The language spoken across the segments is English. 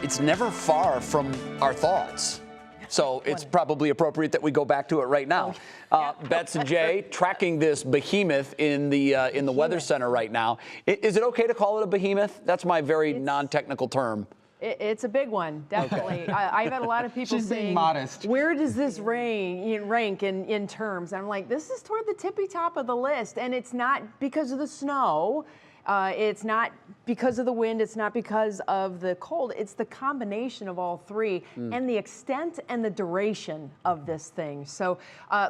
it's never far from our thoughts. So it's probably appropriate that we go back to it right now. Bets and Jay, tracking this behemoth in the Weather Center right now. Is it okay to call it a behemoth? That's my very non-technical term. It's a big one, definitely. Okay. I've had a lot of people saying, modest. Where does this rank in terms? I'm like, this is toward the tippy top of the list, and it's not because of the snow. It's not because of the wind. It's not because of the cold. It's the combination of all three and the extent and the duration of this thing. So,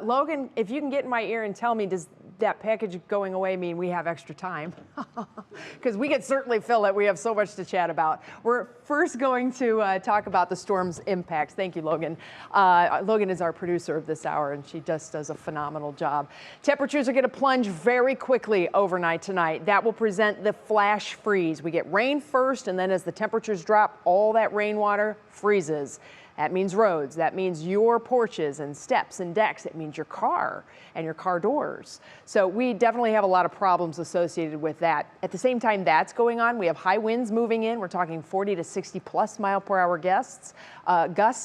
Logan, if you can get in my ear and tell me, does that package going away mean we have extra time? Because we could certainly fill it. We have so much to chat about. We're first going to talk about the storm's impacts. Thank you, Logan. Logan is our producer of this hour, and she just does a phenomenal job. Temperatures are going to plunge very quickly overnight tonight. That will present the flash freeze. We get rain first, and then as the temperatures drop, all that rainwater freezes. That means roads. That means your porches and steps and decks. It means your car and your car doors. So we definitely have a lot of problems associated with that. At the same time that's going on, we have high winds moving in. We're talking 40 to 60 plus mile per hour gusts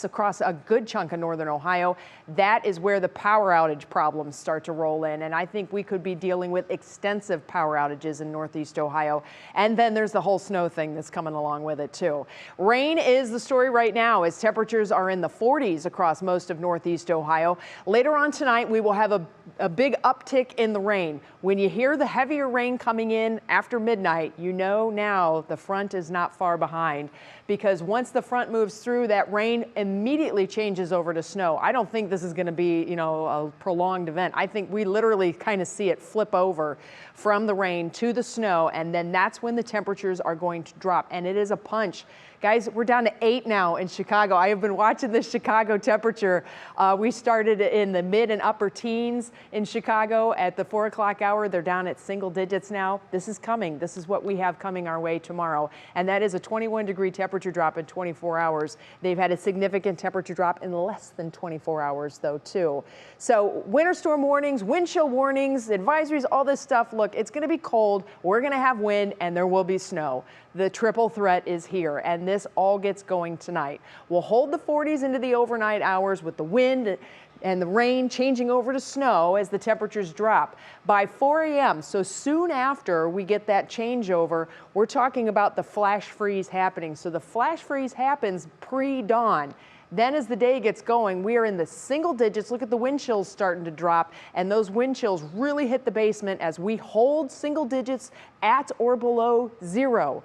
across a good chunk of northern Ohio. That is where the power outage problems start to roll in. And I think we could be dealing with extensive power outages in northeast Ohio. And then there's the whole snow thing that's coming along with it too. Rain is the story right now as temperatures are in the 40s across most of northeast Ohio. Later on tonight, we will have a big uptick in the rain. When you hear the heavier rain coming in after midnight, you know now the front is not far behind, because once the front moves through, that rain immediately changes over to snow. I don't think this is going to be, a prolonged event. I think we literally kind of see it flip over from the rain to the snow, and then that's when the temperatures are going to drop, and it is a punch. Guys, we're down to 8 now in Chicago. I have been watching the Chicago temperature. We started in the mid and upper teens in Chicago at the 4 o'clock hour. They're down at single digits now. This is coming. This is what we have coming our way tomorrow. And that is a 21-degree temperature drop in 24 hours. They've had a significant temperature drop in less than 24 hours, though, too. So winter storm warnings, wind chill warnings, advisories, all this stuff. Look, it's going to be cold. We're going to have wind, and there will be snow. The triple threat is here, and this all gets going tonight. We'll hold the 40s into the overnight hours with the wind and the rain changing over to snow as the temperatures drop. By 4 a.m., so soon after we get that changeover, we're talking about the flash freeze happening. So the flash freeze happens pre-dawn. Then as the day gets going, we are in the single digits. Look at the wind chills starting to drop, and those wind chills really hit the basement as we hold single digits at or below 0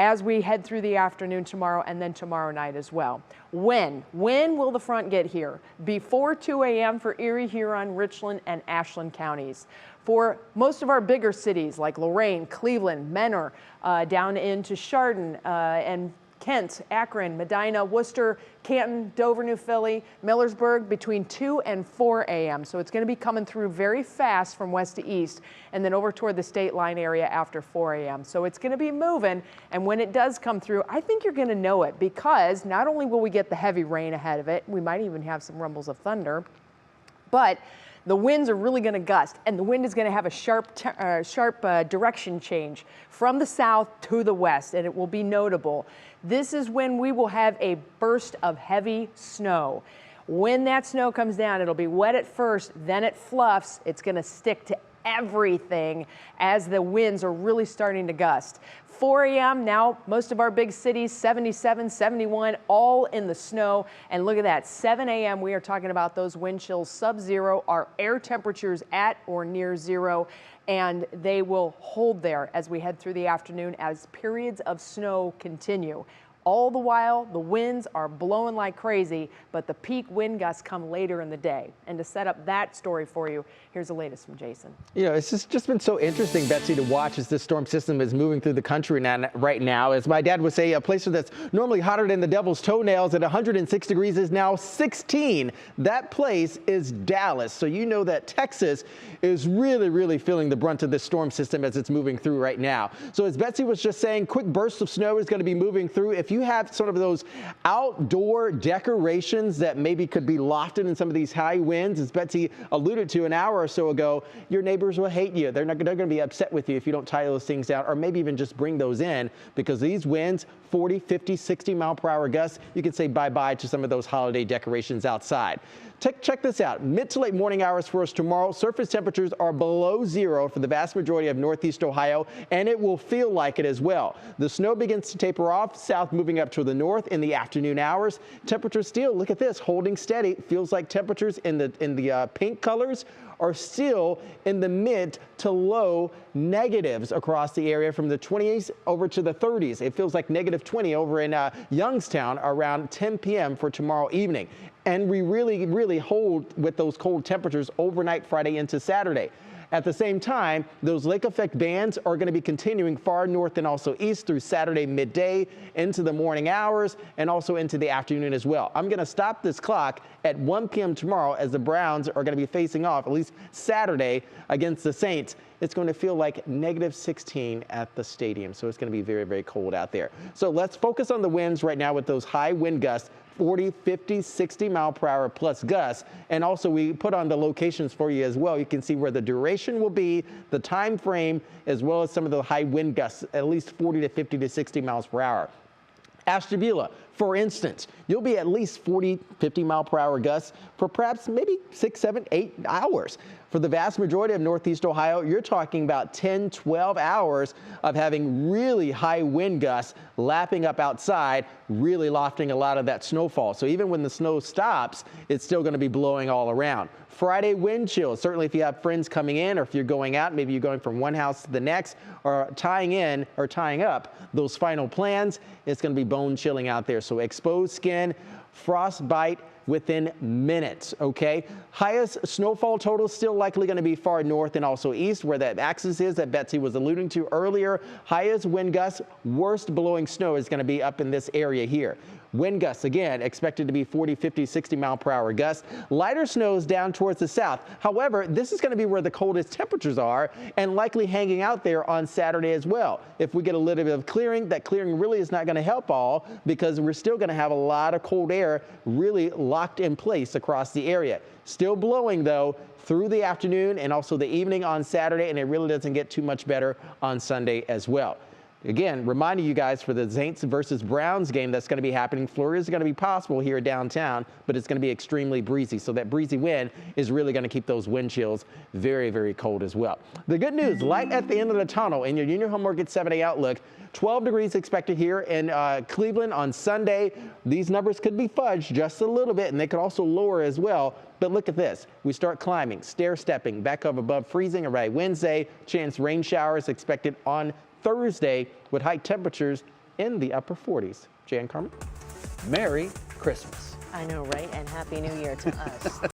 as we head through the afternoon tomorrow and then tomorrow night as well. When will the front get here? Before 2 a.m. for Erie, Huron, Richland, and Ashland counties. For most of our bigger cities like Lorain, Cleveland, Menor, down into Chardon and Kent, Akron, Medina, Worcester, Canton, Dover, New Philly, Millersburg, between 2 and 4 a.m. So it's going to be coming through very fast from west to east and then over toward the state line area after 4 a.m. So it's going to be moving. And when it does come through, I think you're going to know it, because not only will we get the heavy rain ahead of it, we might even have some rumbles of thunder, but the winds are really going to gust, and the wind is going to have a sharp direction change from the south to the west, and it will be notable. This is when we will have a burst of heavy snow. When that snow comes down, it'll be wet at first, then it fluffs. It's going to stick to everything as the winds are really starting to gust. 4 a.m. now, most of our big cities, 77, 71, all in the snow. And look at that, 7 a.m. we are talking about those wind chills sub-zero, our air temperatures at or near 0, and they will hold there as we head through the afternoon as periods of snow continue. All the while, the winds are blowing like crazy, but the peak wind gusts come later in the day. And to set up that story for you, here's the latest from Jason. It's just been so interesting, Betsy, to watch as this storm system is moving through the country right now. As my dad would say, a place that's normally hotter than the devil's toenails at 106 degrees is now 16. That place is Dallas. So you know that Texas is really, really feeling the brunt of this storm system as it's moving through right now. So as Betsy was just saying, quick bursts of snow is going to be moving through. If you have sort of those outdoor decorations that maybe could be lofted in some of these high winds, as Betsy alluded to an hour or so ago, your neighbors will hate you. They're going to be upset with you if you don't tie those things down, or maybe even just bring those in, because these winds 40, 50, 60 mile per hour gusts. You can say bye-bye to some of those holiday decorations outside. Check this out. Mid to late morning hours for us tomorrow. Surface temperatures are below zero for the vast majority of northeast Ohio, and it will feel like it as well. The snow begins to taper off, south moving up to the north in the afternoon hours. Temperatures still, look at this, holding steady. Feels like temperatures in the pink colors are still in the mid to low negatives across the area, from the 20s over to the 30s. It feels like -20 over in Youngstown around 10 p.m. for tomorrow evening. And we really hold with those cold temperatures overnight Friday into Saturday. At the same time, those lake effect bands are going to be continuing far north and also east through Saturday midday into the morning hours and also into the afternoon as well. I'm going to stop this clock at 1 p.m. tomorrow as the Browns are going to be facing off, at least Saturday, against the Saints. It's going to feel like -16 at the stadium, so it's going to be very cold out there. So let's focus on the winds right now with those high wind gusts. 40, 50, 60 mile per hour plus gusts. And also we put on the locations for you as well. You can see where the duration will be, the time frame, as well as some of the high wind gusts, at least 40 to 50 to 60 miles per hour. Ashtabula, for instance, you'll be at least 40, 50 mile per hour gusts for perhaps maybe 6, 7, 8 hours. For the vast majority of northeast Ohio, you're talking about 10, 12 hours of having really high wind gusts lapping up outside, really lofting a lot of that snowfall. So even when the snow stops, it's still going to be blowing all around. Friday wind chills, certainly if you have friends coming in or if you're going out, maybe you're going from one house to the next or tying up those final plans, it's going to be bone chilling out there. So exposed skin, frostbite within minutes, okay? Highest snowfall total still likely going to be far north and also east, where that axis is that Betsy was alluding to earlier. Highest wind gusts, worst blowing snow is going to be up in this area here. Wind gusts, again, expected to be 40, 50, 60 mile per hour gusts. Lighter snows down towards the south. However, this is going to be where the coldest temperatures are and likely hanging out there on Saturday as well. If we get a little bit of clearing, that clearing really is not going to help all, because we're still going to have a lot of cold air really locked in place across the area. Still blowing, though, through the afternoon and also the evening on Saturday, and it really doesn't get too much better on Sunday as well. Again, reminding you guys for the Saints versus Browns game that's going to be happening, flurries is going to be possible here downtown, but it's going to be extremely breezy. So that breezy wind is really going to keep those wind chills very cold as well. The good news, light at the end of the tunnel in your Junior Home Mortgage 7-day outlook. 12 degrees expected here in Cleveland on Sunday. These numbers could be fudged just a little bit, and they could also lower as well. But look at this. We start climbing, stair-stepping back up above freezing around Wednesday. Chance rain showers expected on Thursday with high temperatures in the upper 40s. Jan Carmen? Merry Christmas. I know, right? And Happy New Year to us.